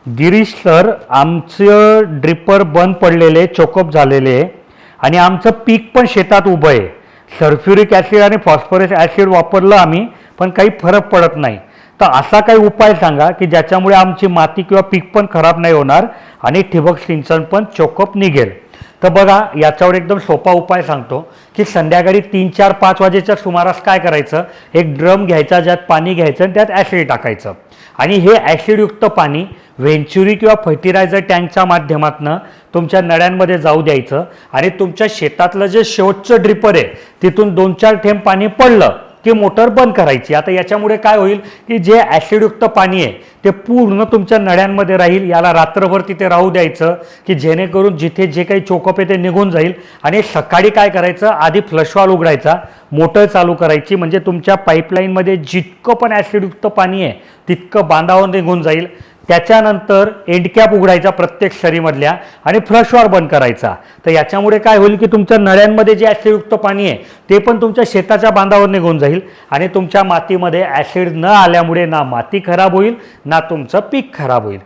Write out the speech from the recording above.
Girish sir, आमचं dripper बंद पडलेले, चोकअप झालेले आणि आमचं पीक पण शेतात उभं आहे. सल्फ्युरिक ॲसिड आणि फॉस्फरस ॲसिड वापरलं आम्ही, पण काही फरक पडत नाही. तर असा काही उपाय सांगा की ज्याच्यामुळे आमची माती किंवा पीक पण खराब नाही होणार आणि ठिबक सिंचन पण चोकअप निघेल. तर बघा, याच्यावर एकदम सोपा उपाय सांगतो की संध्याकाळी 3, 4, 5 वाजेच्या सुमारास काय करायचं, एक ड्रम घ्यायचा, ज्यात पाणी घ्यायचं आणि त्यात ॲसिड टाकायचं आणि हे ॲसिडयुक्त पाणी व्हेंचुरी किंवा फर्टिलायझर टँकच्या माध्यमातून तुमच्या नळ्यांमध्ये जाऊ द्यायचं आणि तुमच्या शेतातलं जे शेवटचं ड्रिपर आहे तिथून 2-4 थेंब पाणी पडलं की मोटर बंद करायची. आता याच्यामुळे काय होईल की जे ॲसिडयुक्त पाणी आहे ते पूर्ण तुमच्या नळ्यांमध्ये राहील. याला रात्रभर तिथे राहू द्यायचं की जेणेकरून जिथे जे काही चोकअप आहे ते निघून जाईल. आणि सकाळी काय करायचं, आधी फ्लशवॉल उघडायचा, मोटर चालू करायची, म्हणजे तुमच्या पाईपलाईनमध्ये जितकं पण ॲसिडयुक्त पाणी आहे तितकं बांधावर निघून जाईल. त्याच्यानंतर एंडकॅप उघडायचा प्रत्येक सरीमधल्या आणि फ्लशवॉल बंद करायचा. तर याच्यामुळे काय होईल की तुमच्या नळ्यांमध्ये जे ॲसिडयुक्त पाणी आहे ते पण तुमच्या शेताच्या बांधावर निघून जाईल आणि तुमच्या मातीमध्ये ॲसिड न आल्यामुळे ना माती खराब होईल ना तुमचं पीक खराब होईल.